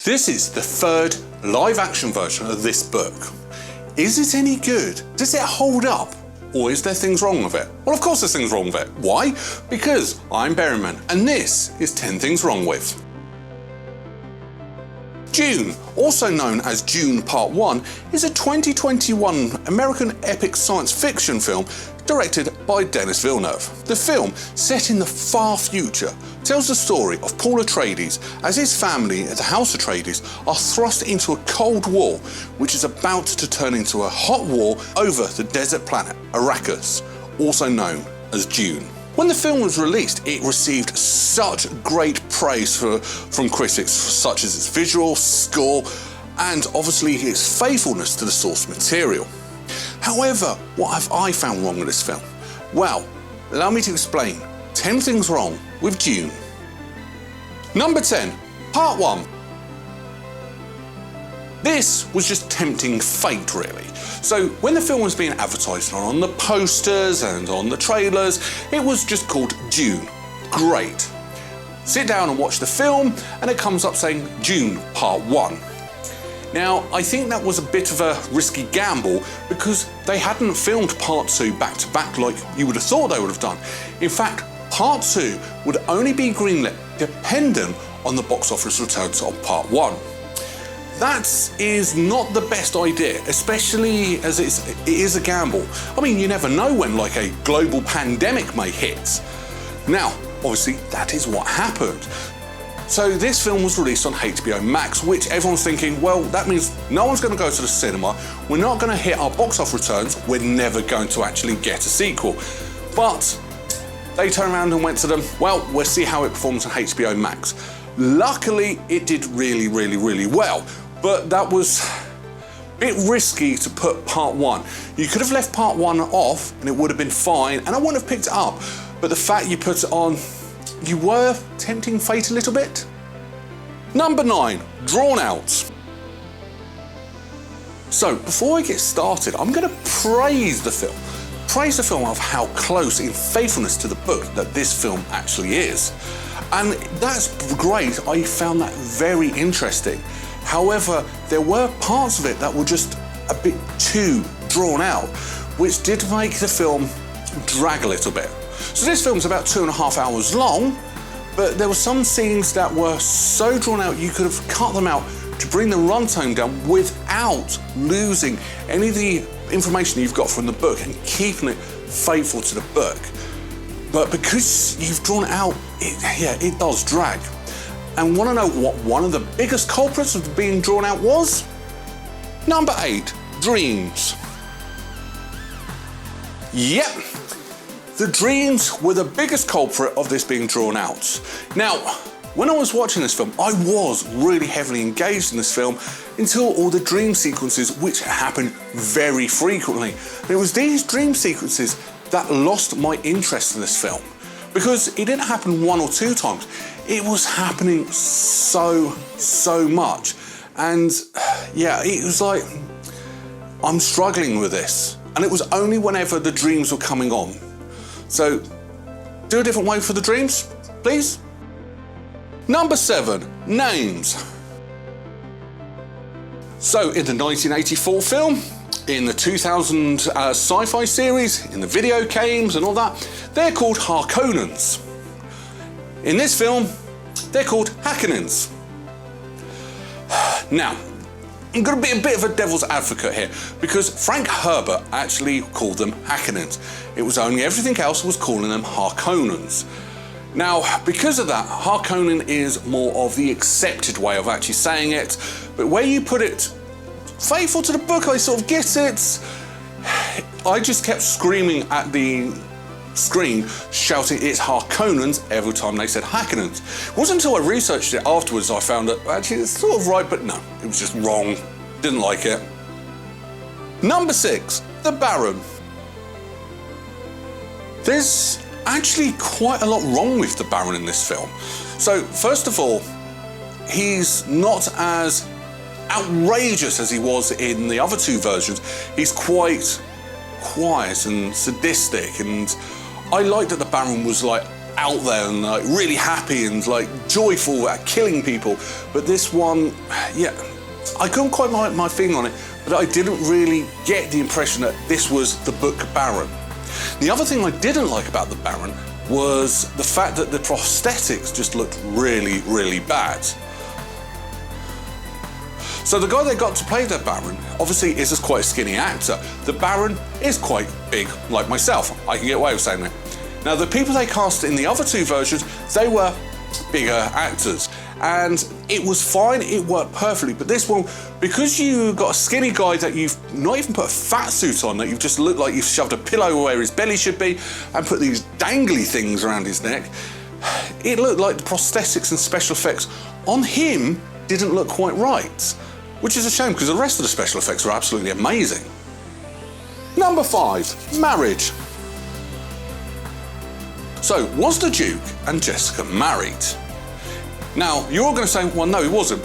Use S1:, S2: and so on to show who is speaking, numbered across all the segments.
S1: This is the third live-action version of this book. Is it any good? Does it hold up? Or is there things wrong with it? Well, of course there's things wrong with it. Why? Because I'm Berryman, and this is 10 Things Wrong With. Dune, also known as Dune Part 1, is a 2021 American epic science fiction film directed by Denis Villeneuve. The film, set in the far future, tells the story of Paul Atreides as his family, the House Atreides, are thrust into a cold war which is about to turn into a hot war over the desert planet Arrakis, also known as Dune. When the film was released, it received such great praise from critics, such as its visual, score, and obviously its faithfulness to the source material. However, what have I found wrong with this film? Well, allow me to explain 10 things wrong with Dune. Number 10, Part 1. This was just tempting fate, really. So when the film was being advertised on the posters and on the trailers, it was just called Dune. Great. Sit down and watch the film, and it comes up saying Dune Part 1. Now, I think that was a bit of a risky gamble because they hadn't filmed Part 2 back to back like you would have thought they would have done. In fact, Part 2 would only be greenlit dependent on the box office returns of Part 1. That is not the best idea, especially as it is a gamble. I mean, you never know when like a global pandemic may hit. Now, obviously, that is what happened. So this film was released on HBO Max, which everyone's thinking, well, that means no one's going to go to the cinema, we're not going to hit our box office returns, we're never going to actually get a sequel. But they turned around and went to them, well, we'll see how it performs on HBO Max. Luckily, it did really well, but that was a bit risky to put Part 1. You could have left Part 1 off and it would have been fine, and I wouldn't have picked it up, but the fact you put it on, you were tempting fate a little bit. Number 9, drawn out. So before I get started, I'm going to praise the film. Praise the film of how close in faithfulness to the book that this film actually is. And that's great, I found that very interesting. However, there were parts of it that were just a bit too drawn out, which did make the film drag a little bit. So this film's about 2.5 hours long, but there were some scenes that were so drawn out you could have cut them out to bring the runtime down without losing any of the information you've got from the book and keeping it faithful to the book. But because you've drawn it out, it does drag. And want to know what one of the biggest culprits of being drawn out was? Number 8, dreams. Yep. The dreams were the biggest culprit of this being drawn out. Now, when I was watching this film, I was really heavily engaged in this film until all the dream sequences, which happened very frequently. And it was these dream sequences that lost my interest in this film. Because it didn't happen 1 or 2 times, it was happening so much. And yeah, it was like, I'm struggling with this. And it was only whenever the dreams were coming on. So, do a different way for the dreams, please. Number 7, names. So, in the 1984 film, in the 2000 sci-fi series, in the video games and all that, they're called Harkonnens. In this film, they're called Harkonnens. Now, I'm going to be a bit of a devil's advocate here, because Frank Herbert actually called them Harkonnens. It was only everything else was calling them Harkonnens. Now, because of that, Harkonnen is more of the accepted way of actually saying it, but where you put it faithful to the book, I sort of get it. I just kept screaming at the screen, shouting it's Harkonnens every time they said Harkonnens. It wasn't until I researched it afterwards I found that actually it's sort of right, but no, it was just wrong. Didn't like it. Number 6, the Baron. There's actually quite a lot wrong with the Baron in this film. So first of all, he's not as outrageous as he was in the other 2 versions. He's quite quiet and sadistic, and I like that the Baron was like out there and like really happy and like joyful at killing people. But this one, yeah, I couldn't quite put my finger on it, but I didn't really get the impression that this was the book Baron. The other thing I didn't like about the Baron was the fact that the prosthetics just looked really, really bad. So the guy they got to play the Baron obviously is quite a skinny actor. The Baron is quite big, like myself. I can get away with saying that. Now the people they cast in the other two versions, they were bigger actors. And it was fine, it worked perfectly. But this one, because you got a skinny guy that you've not even put a fat suit on, that you've just looked like you've shoved a pillow where his belly should be and put these dangly things around his neck, it looked like the prosthetics and special effects on him didn't look quite right. Which is a shame, because the rest of the special effects were absolutely amazing. Number 5, marriage. So, was the Duke and Jessica married? Now, you're all going to say, well, no, he wasn't.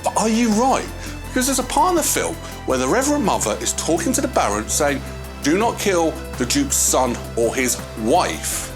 S1: But are you right? Because there's a part in the film where the Reverend Mother is talking to the Baron saying, do not kill the Duke's son or his wife.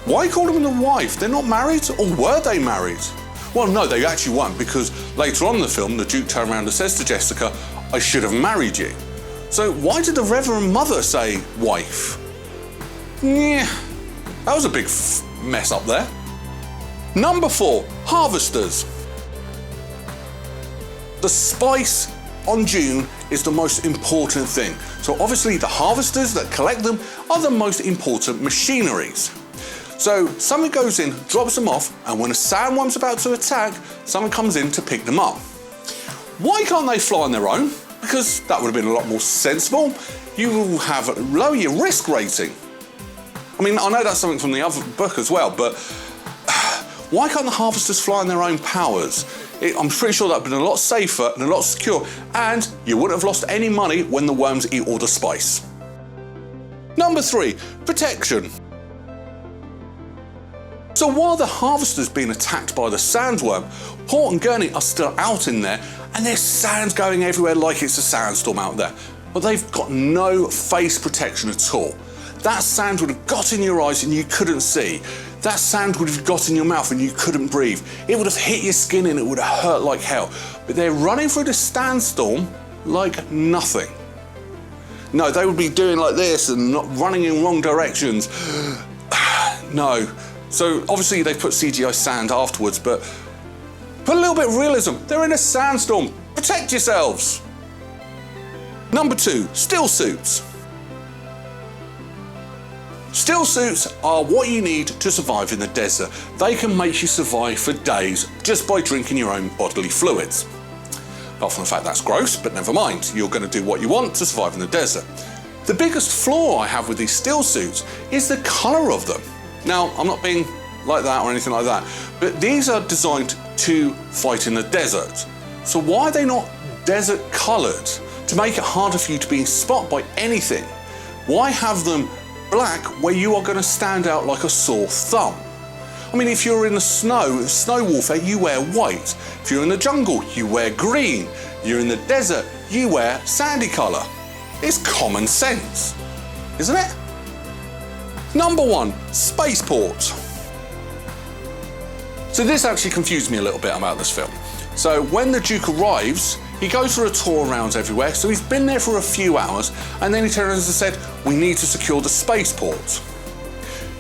S1: Why call him the wife? They're not married, or were they married? Well, no, they actually weren't, because later on in the film, the Duke turned around and says to Jessica, I should have married you. So why did the Reverend Mother say wife? Yeah, that was a big mess up there. Number 4, harvesters. The spice on Dune is the most important thing. So obviously the harvesters that collect them are the most important machineries. So someone goes in, drops them off, and when a sandworm's about to attack, someone comes in to pick them up. Why can't they fly on their own? Because that would have been a lot more sensible. You will have lower your risk rating. I mean, I know that's something from the other book as well, but why can't the harvesters fly on their own powers? I'm pretty sure that would have been a lot safer and a lot secure, and you wouldn't have lost any money when the worms eat all the spice. Number 3, protection. So while the harvester's being attacked by the sandworm, Port and Gurney are still out in there, and there's sand going everywhere like it's a sandstorm out there. But they've got no face protection at all. That sand would have got in your eyes and you couldn't see. That sand would have got in your mouth and you couldn't breathe. It would have hit your skin and it would have hurt like hell. But they're running through the sandstorm like nothing. No, they would be doing like this and not running in wrong directions. No. So obviously they put CGI sand afterwards, but put a little bit of realism. They're in a sandstorm. Protect yourselves. Number 2, still suits. Still suits are what you need to survive in the desert. They can make you survive for days just by drinking your own bodily fluids. Apart from the fact that's gross, but never mind. You're going to do what you want to survive in the desert. The biggest flaw I have with these still suits is the colour of them. Now, I'm not being like that or anything like that, but these are designed to fight in the desert. So why are they not desert coloured to make it harder for you to be spotted by anything? Why have them black where you are going to stand out like a sore thumb? I mean, if you're in the snow warfare, you wear white. If you're in the jungle, you wear green. You're in the desert, you wear sandy colour. It's common sense, isn't it? Number 1, spaceport. So this actually confused me a little bit about this film. So when the Duke arrives, he goes for a tour around everywhere, so he's been there for a few hours, and then he turns and said, we need to secure the spaceport.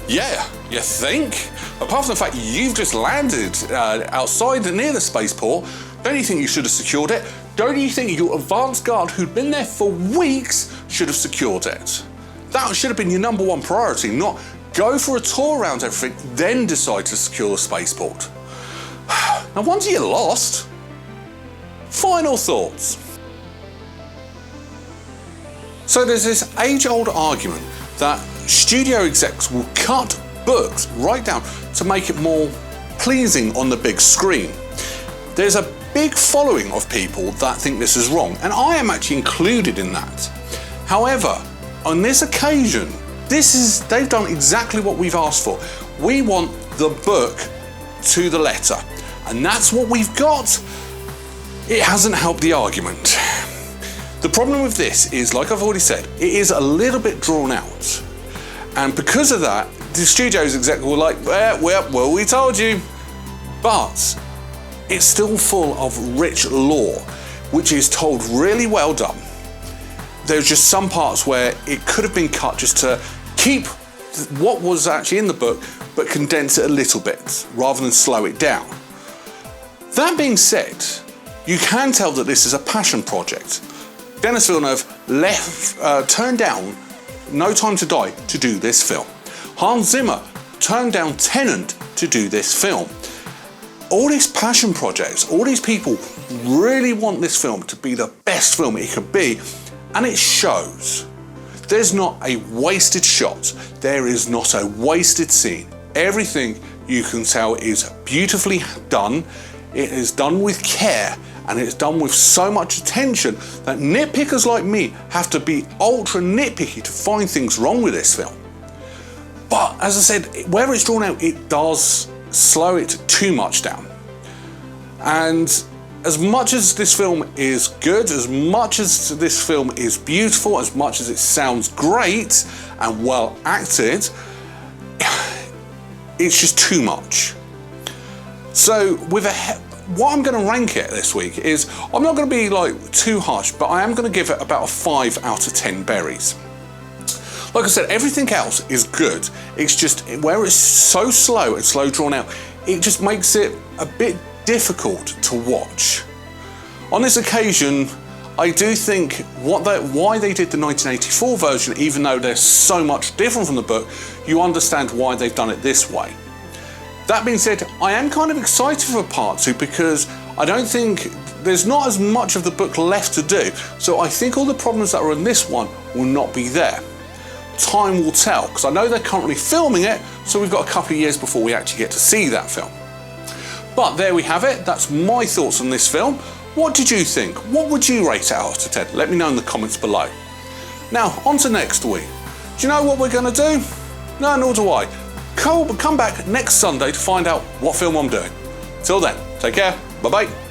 S1: Yeah, you think? Apart from the fact you've just landed outside near the spaceport, don't you think you should have secured it? Don't you think your advance guard who'd been there for weeks should have secured it? That should have been your number 1 priority, not go for a tour around everything, then decide to secure the spaceport. Now, once you're lost, final thoughts. So there's this age-old argument that studio execs will cut books right down to make it more pleasing on the big screen. There's a big following of people that think this is wrong, and I am actually included in that. However, on this occasion, they've done exactly what we've asked for. We want the book to the letter, and that's what we've got. It hasn't helped the argument. The problem with this is, like I've already said, it is a little bit drawn out. And because of that, the studio's exec were like, well, we told you. But it's still full of rich lore, which is told really well done. There's just some parts where it could have been cut just to keep what was actually in the book, but condense it a little bit, rather than slow it down. That being said, you can tell that this is a passion project. Denis Villeneuve turned down No Time to Die to do this film. Hans Zimmer turned down Tenet to do this film. All these passion projects, all these people really want this film to be the best film it could be, and it shows. There's not a wasted shot, there is not a wasted scene. Everything, you can tell, is beautifully done. It is done with care, and it's done with so much attention that nitpickers like me have to be ultra nitpicky to find things wrong with this film. But as I said, where it's drawn out, it does slow it too much down. And as much as this film is good, as much as this film is beautiful, as much as it sounds great and well acted, it's just too much. So what I'm going to rank it this week is, I'm not going to be like too harsh, but I am going to give it about a 5 out of 10 berries. Like I said, everything else is good. It's just where it's so slow and slow drawn out, it just makes it a bit difficult to watch. On this occasion, I do think why they did the 1984 version, even though they're so much different from the book, you understand why they've done it this way. That being said, I am kind of excited for part 2 because I don't think there's not as much of the book left to do. So I think all the problems that are in this one will not be there. Time will tell, because I know they're currently filming it, so we've got a couple of years before we actually get to see that film. But there we have it, that's my thoughts on this film. What did you think? What would you rate it out of 10? Let me know in the comments below. Now, on to next week. Do you know what we're going to do? No, nor do I. Come back next Sunday to find out what film I'm doing. Till then, take care, bye-bye.